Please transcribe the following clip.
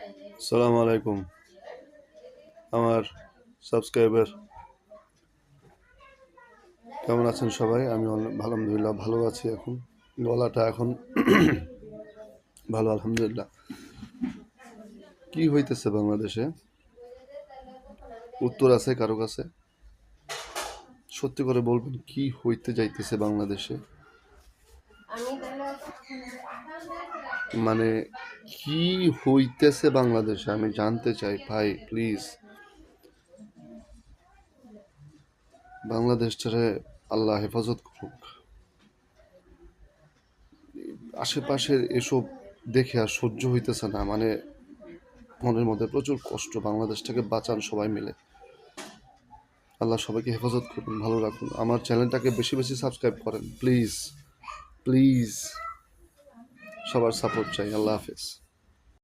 আসসালামু আলাইকুম আমার সাবস্ক্রাইবার, কেমন আছেন সবাই? আমি আলহামদুলিল্লাহ ভালো আছি। এখন গলাটা এখন ভালো, আলহামদুলিল্লাহ। কি হইতেছে বাংলাদেশে? উত্তর আছে কারো কাছে? সত্যি করে বলবেন, কি হইতে যাইতেছে বাংলাদেশে? মানে কি হইতেছে বাংলাদেশে আমি জানতে চাই ভাই, প্লিজ। বাংলাদেশটারে আল্লাহ হেফাজত করুক। আশেপাশের এসব দেখে আর সহ্য হইতেছে না। মানে মনের মধ্যে প্রচুর কষ্ট। বাংলাদেশটাকে বাঁচান সবাই মিলে। আল্লাহ সবাইকে হেফাজত করুন, ভালো রাখুন। আমার চ্যানেলটাকে বেশি বেশি সাবস্ক্রাইব করেন প্লিজ, প্লিজ। সবার সাপোর্ট চাই। আল্লাহ হাফেজ।